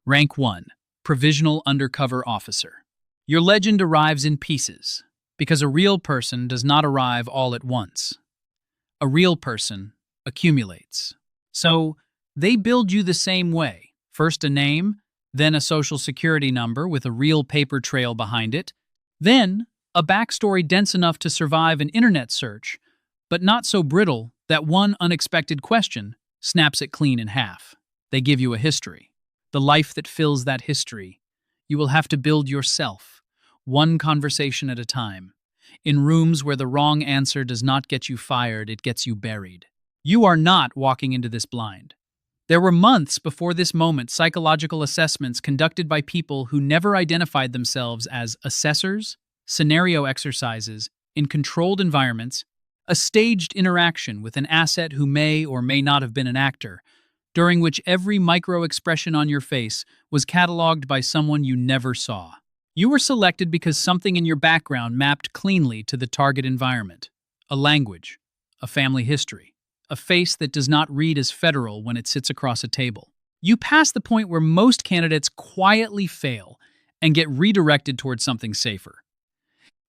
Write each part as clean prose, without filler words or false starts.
Rank 1. Provisional Undercover Officer. Your legend arrives in pieces, because a real person does not arrive all at once. A real person accumulates. So, they build you the same way. First a name, then a social security number with a real paper trail behind it, then a backstory dense enough to survive an internet search, but not so brittle that one unexpected question snaps it clean in half. They give you a history. The life that fills that history, you will have to build yourself, one conversation at a time. In rooms where the wrong answer does not get you fired, it gets you buried. You are not walking into this blind. There were months before this moment psychological assessments conducted by people who never identified themselves as assessors, scenario exercises, in controlled environments, a staged interaction with an asset who may or may not have been an actor, during which every micro-expression on your face was cataloged by someone you never saw. You were selected because something in your background mapped cleanly to the target environment. A language, a family history, a face that does not read as federal when it sits across a table. You pass the point where most candidates quietly fail and get redirected towards something safer.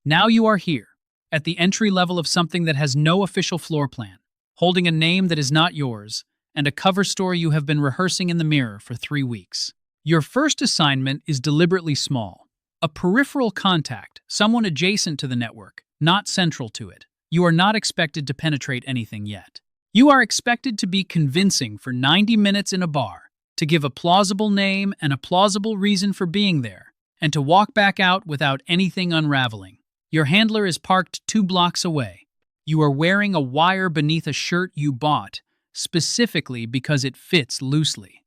Now you are here, at the entry level of something that has no official floor plan, holding a name that is not yours, and a cover story you have been rehearsing in the mirror for 3 weeks. Your first assignment is deliberately small. A peripheral contact, someone adjacent to the network, not central to it. You are not expected to penetrate anything yet. You are expected to be convincing for 90 minutes in a bar, to give a plausible name and a plausible reason for being there, and to walk back out without anything unraveling. Your handler is parked 2 blocks away. You are wearing a wire beneath a shirt you bought, specifically because it fits loosely.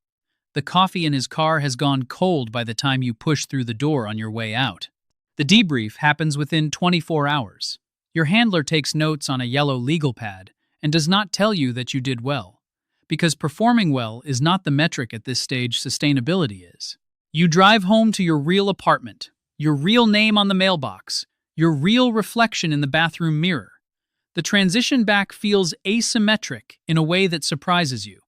The coffee in his car has gone cold by the time you push through the door on your way out. The debrief happens within 24 hours. Your handler takes notes on a yellow legal pad and does not tell you that you did well, because performing well is not the metric at this stage sustainability is. You drive home to your real apartment, your real name on the mailbox, your real reflection in the bathroom mirror. The transition back feels asymmetric in a way that surprises you.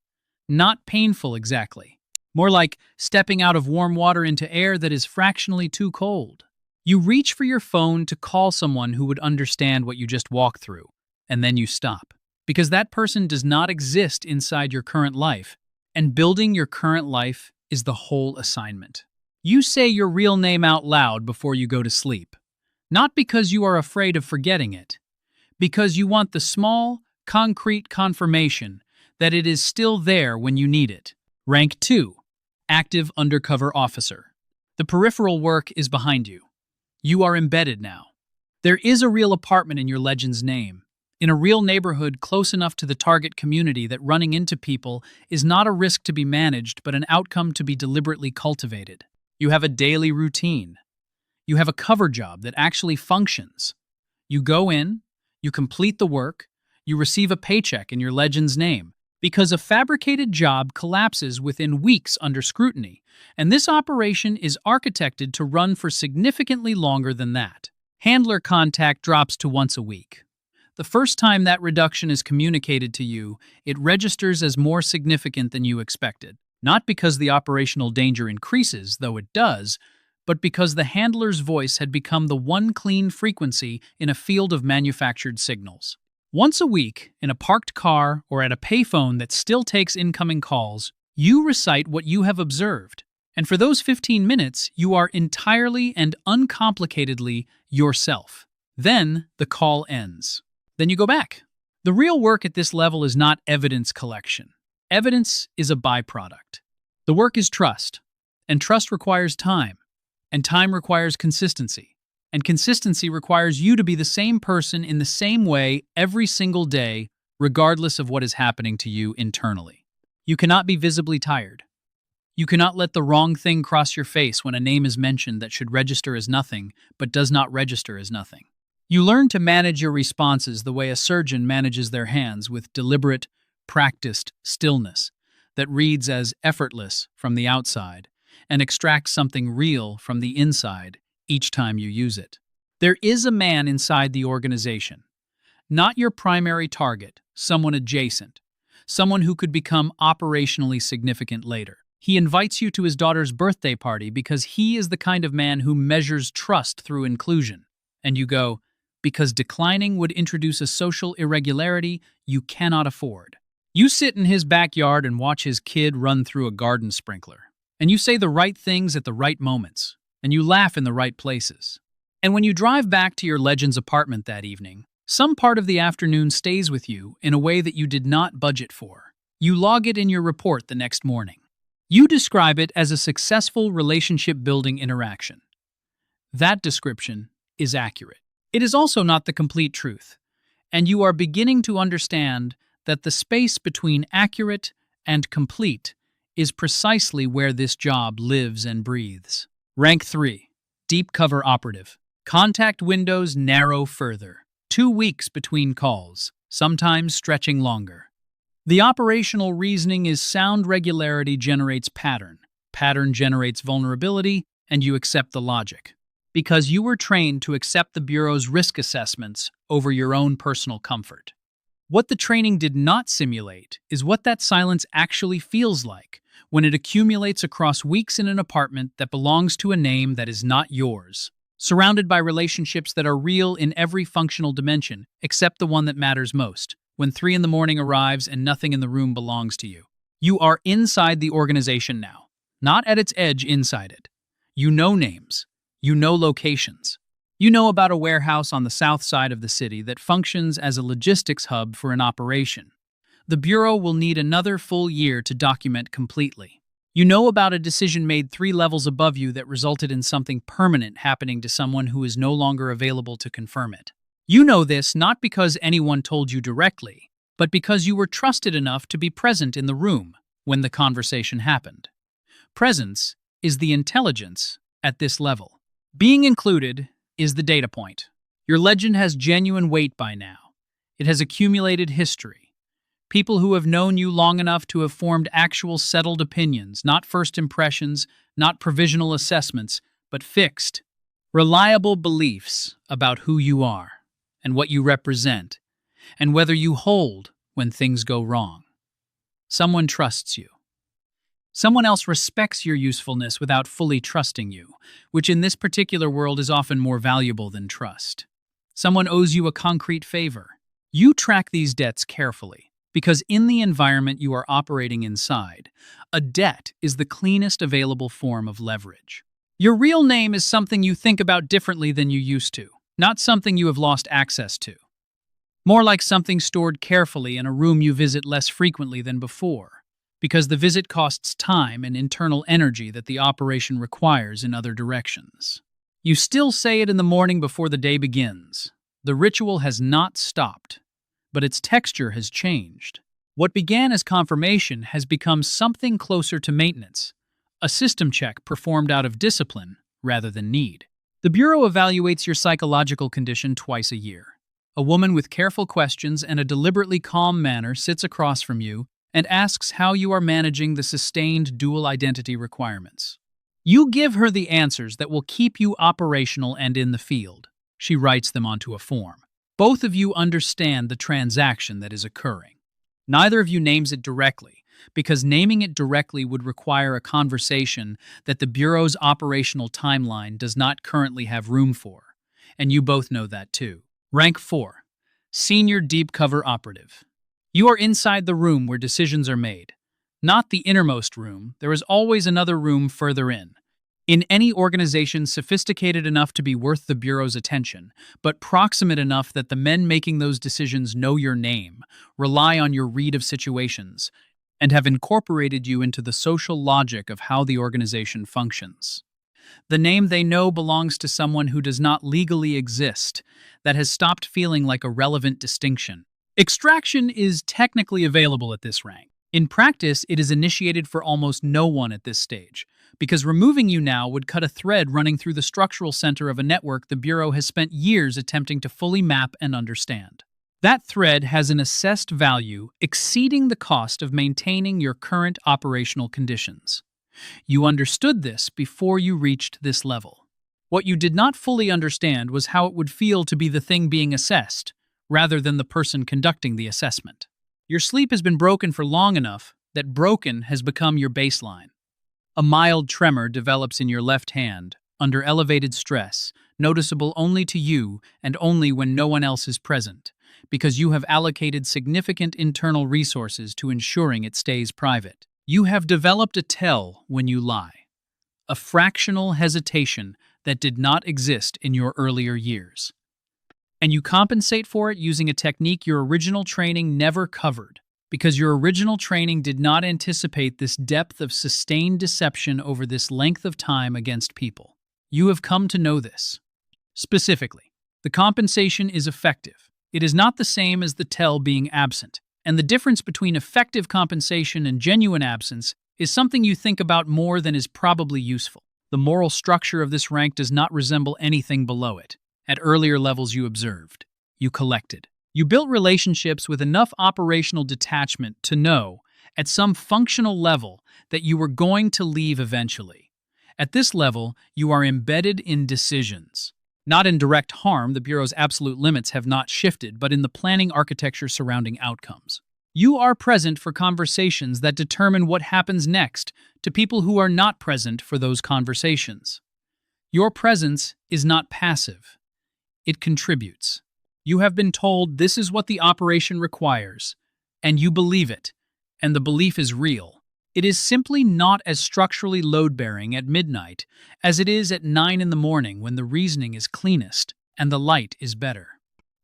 Not painful exactly. More like stepping out of warm water into air that is fractionally too cold. You reach for your phone to call someone who would understand what you just walked through, and then you stop. Because that person does not exist inside your current life, and building your current life is the whole assignment. You say your real name out loud before you go to sleep. Not because you are afraid of forgetting it, because you want the small, concrete confirmation that it is still there when you need it. Rank 2. Active Undercover Officer. The peripheral work is behind you. You are embedded now. There is a real apartment in your legend's name, in a real neighborhood close enough to the target community that running into people is not a risk to be managed but an outcome to be deliberately cultivated. You have a daily routine. You have a cover job that actually functions. You go in, you complete the work, you receive a paycheck in your legend's name, because a fabricated job collapses within weeks under scrutiny, and this operation is architected to run for significantly longer than that. Handler contact drops to once a week. The first time that reduction is communicated to you, it registers as more significant than you expected, not because the operational danger increases, though it does, but because the handler's voice had become the one clean frequency in a field of manufactured signals. Once a week, in a parked car or at a payphone that still takes incoming calls, you recite what you have observed, and for those 15 minutes, you are entirely and uncomplicatedly yourself. Then the call ends. Then you go back. The real work at this level is not evidence collection. Evidence is a byproduct. The work is trust, and trust requires time. And time requires consistency. And consistency requires you to be the same person in the same way every single day, regardless of what is happening to you internally. You cannot be visibly tired. You cannot let the wrong thing cross your face when a name is mentioned that should register as nothing, but does not register as nothing. You learn to manage your responses the way a surgeon manages their hands, with deliberate, practiced stillness that reads as effortless from the outside, and extract something real from the inside each time you use it. There is a man inside the organization, not your primary target, someone adjacent, someone who could become operationally significant later. He invites you to his daughter's birthday party because he is the kind of man who measures trust through inclusion. And you go, because declining would introduce a social irregularity you cannot afford. You sit in his backyard and watch his kid run through a garden sprinkler. And you say the right things at the right moments. And you laugh in the right places. And when you drive back to your legend's apartment that evening, some part of the afternoon stays with you in a way that you did not budget for. You log it in your report the next morning. You describe it as a successful relationship-building interaction. That description is accurate. It is also not the complete truth, and you are beginning to understand that the space between accurate and complete is precisely where this job lives and breathes. Rank 3. Deep cover operative. Contact windows narrow further. 2 weeks between calls, sometimes stretching longer. The operational reasoning is sound regularity generates pattern. Pattern generates vulnerability, and you accept the logic. Because you were trained to accept the Bureau's risk assessments over your own personal comfort. What the training did not simulate is what that silence actually feels like when it accumulates across weeks in an apartment that belongs to a name that is not yours, surrounded by relationships that are real in every functional dimension except the one that matters most. When 3 in the morning arrives and nothing in the room belongs to you. You are inside the organization now, not at its edge inside it. You know names. You know locations. You know about a warehouse on the south side of the city that functions as a logistics hub for an operation. The Bureau will need another full year to document completely. You know about a decision made 3 levels above you that resulted in something permanent happening to someone who is no longer available to confirm it. You know this not because anyone told you directly, but because you were trusted enough to be present in the room when the conversation happened. Presence is the intelligence at this level. Being included is the data point. Your legend has genuine weight by now. It has accumulated history. People who have known you long enough to have formed actual settled opinions, not first impressions, not provisional assessments, but fixed, reliable beliefs about who you are and what you represent, and whether you hold when things go wrong. Someone trusts you. Someone else respects your usefulness without fully trusting you, which in this particular world is often more valuable than trust. Someone owes you a concrete favor. You track these debts carefully, because in the environment you are operating inside, a debt is the cleanest available form of leverage. Your real name is something you think about differently than you used to, not something you have lost access to. More like something stored carefully in a room you visit less frequently than before, because the visit costs time and internal energy that the operation requires in other directions. You still say it in the morning before the day begins. The ritual has not stopped, but its texture has changed. What began as confirmation has become something closer to maintenance, a system check performed out of discipline rather than need. The Bureau evaluates your psychological condition twice a year. A woman with careful questions and a deliberately calm manner sits across from you and asks how you are managing the sustained dual identity requirements. You give her the answers that will keep you operational and in the field. She writes them onto a form. Both of you understand the transaction that is occurring. Neither of you names it directly, because naming it directly would require a conversation that the Bureau's operational timeline does not currently have room for, and you both know that too. Rank 4. Senior Deep Cover Operative. You are inside the room where decisions are made. Not the innermost room, there is always another room further in. In any organization sophisticated enough to be worth the Bureau's attention, but proximate enough that the men making those decisions know your name, rely on your read of situations, and have incorporated you into the social logic of how the organization functions. The name they know belongs to someone who does not legally exist, that has stopped feeling like a relevant distinction. Extraction is technically available at this rank. In practice, it is initiated for almost no one at this stage, because removing you now would cut a thread running through the structural center of a network the Bureau has spent years attempting to fully map and understand. That thread has an assessed value exceeding the cost of maintaining your current operational conditions. You understood this before you reached this level. What you did not fully understand was how it would feel to be the thing being assessed, rather than the person conducting the assessment. Your sleep has been broken for long enough that broken has become your baseline. A mild tremor develops in your left hand, under elevated stress, noticeable only to you and only when no one else is present, because you have allocated significant internal resources to ensuring it stays private. You have developed a tell when you lie, a fractional hesitation that did not exist in your earlier years. And you compensate for it using a technique your original training never covered, because your original training did not anticipate this depth of sustained deception over this length of time against people. You have come to know this. Specifically, the compensation is effective. It is not the same as the tell being absent, and the difference between effective compensation and genuine absence is something you think about more than is probably useful. The moral structure of this rank does not resemble anything below it. At earlier levels you observed, you collected. You built relationships with enough operational detachment to know, at some functional level, that you were going to leave eventually. At this level, you are embedded in decisions. Not in direct harm, the Bureau's absolute limits have not shifted, but in the planning architecture surrounding outcomes. You are present for conversations that determine what happens next to people who are not present for those conversations. Your presence is not passive. It contributes. You have been told this is what the operation requires, and you believe it, and the belief is real. It is simply not as structurally load-bearing at midnight as it is at 9 in the morning when the reasoning is cleanest and the light is better.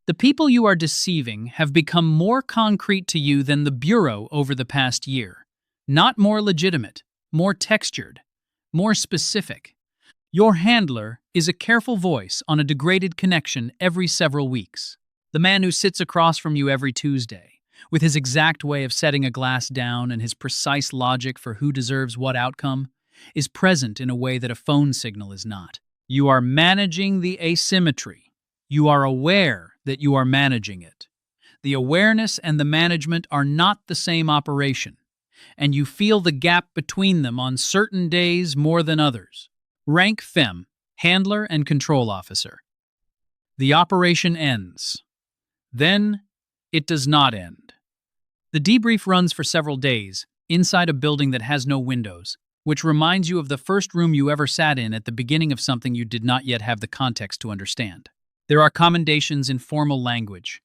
The people you are deceiving have become more concrete to you than the Bureau over the past year. Not more legitimate, more textured, more specific. Your handler is a careful voice on a degraded connection every several weeks. The man who sits across from you every Tuesday, with his exact way of setting a glass down and his precise logic for who deserves what outcome, is present in a way that a phone signal is not. You are managing the asymmetry. You are aware that you are managing it. The awareness and the management are not the same operation, and you feel the gap between them on certain days more than others. Rank Fem, Handler and Control Officer. The operation ends. Then, it does not end. The debrief runs for several days, inside a building that has no windows, which reminds you of the first room you ever sat in at the beginning of something you did not yet have the context to understand. There are commendations in formal language.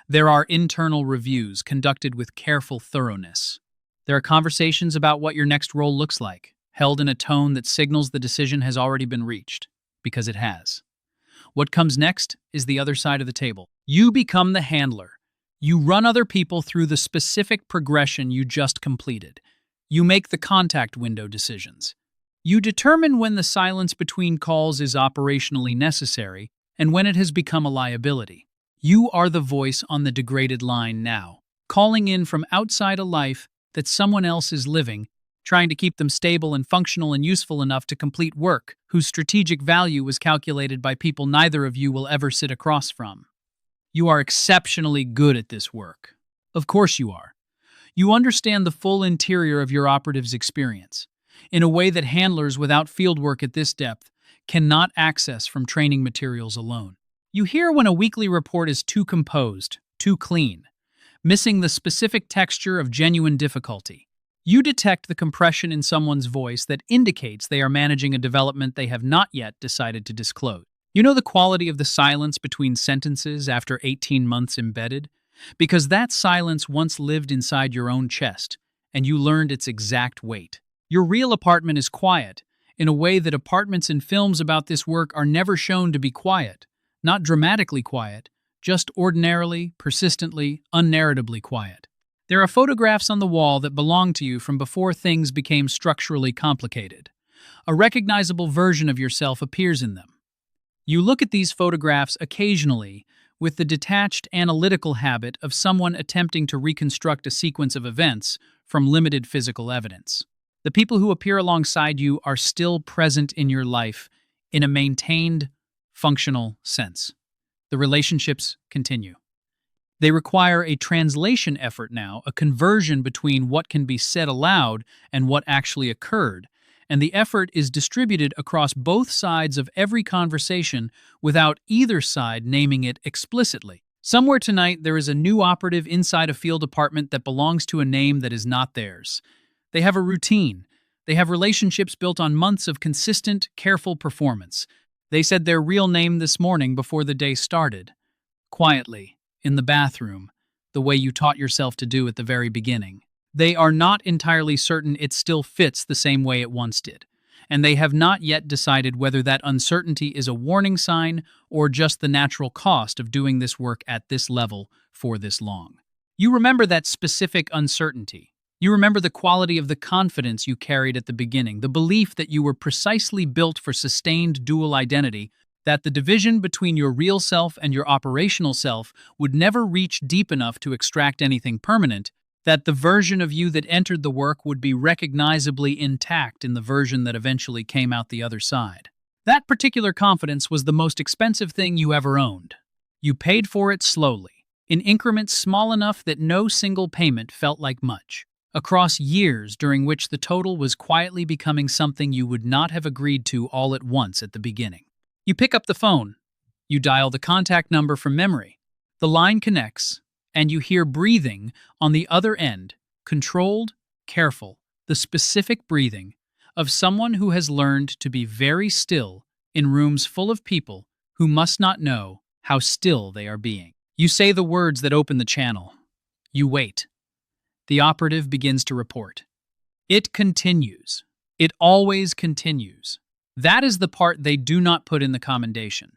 There are internal reviews conducted with careful thoroughness. There are conversations about what your next role looks like, held in a tone that signals the decision has already been reached, because it has. What comes next is the other side of the table. You become the handler. You run other people through the specific progression you just completed. You make the contact window decisions. You determine when the silence between calls is operationally necessary and when it has become a liability. You are the voice on the degraded line now, calling in from outside a life that someone else is living, trying to keep them stable and functional and useful enough to complete work whose strategic value was calculated by people neither of you will ever sit across from. You are exceptionally good at this work. Of course you are. You understand the full interior of your operative's experience, in a way that handlers without fieldwork at this depth cannot access from training materials alone. You hear when a weekly report is too composed, too clean, missing the specific texture of genuine difficulty. You detect the compression in someone's voice that indicates they are managing a development they have not yet decided to disclose. You know the quality of the silence between sentences after 18 months embedded? Because that silence once lived inside your own chest, and you learned its exact weight. Your real apartment is quiet, in a way that apartments in films about this work are never shown to be quiet. Not dramatically quiet, just ordinarily, persistently, unnarratively quiet. There are photographs on the wall that belong to you from before things became structurally complicated. A recognizable version of yourself appears in them. You look at these photographs occasionally with the detached analytical habit of someone attempting to reconstruct a sequence of events from limited physical evidence. The people who appear alongside you are still present in your life in a maintained, functional sense. The relationships continue. They require a translation effort now, a conversion between what can be said aloud and what actually occurred, and the effort is distributed across both sides of every conversation without either side naming it explicitly. Somewhere tonight there is a new operative inside a field department that belongs to a name that is not theirs. They have a routine, They have relationships built on months of consistent, careful performance. They said their real name this morning before the day started. Quietly, in the bathroom, the way you taught yourself to do at the very beginning. They are not entirely certain it still fits the same way it once did, and they have not yet decided whether that uncertainty is a warning sign or just the natural cost of doing this work at this level for this long. You remember that specific uncertainty. You remember the quality of the confidence you carried at the beginning, the belief that you were precisely built for sustained dual identity, that the division between your real self and your operational self would never reach deep enough to extract anything permanent, that the version of you that entered the work would be recognizably intact in the version that eventually came out the other side. That particular confidence was the most expensive thing you ever owned. You paid for it slowly, in increments small enough that no single payment felt like much, across years during which the total was quietly becoming something you would not have agreed to all at once at the beginning. You pick up the phone. You dial the contact number from memory. The line connects, and you hear breathing on the other end, controlled, careful, the specific breathing of someone who has learned to be very still in rooms full of people who must not know how still they are being. You say the words that open the channel. You wait. The operative begins to report. It continues. It always continues. That is the part they do not put in the commendation.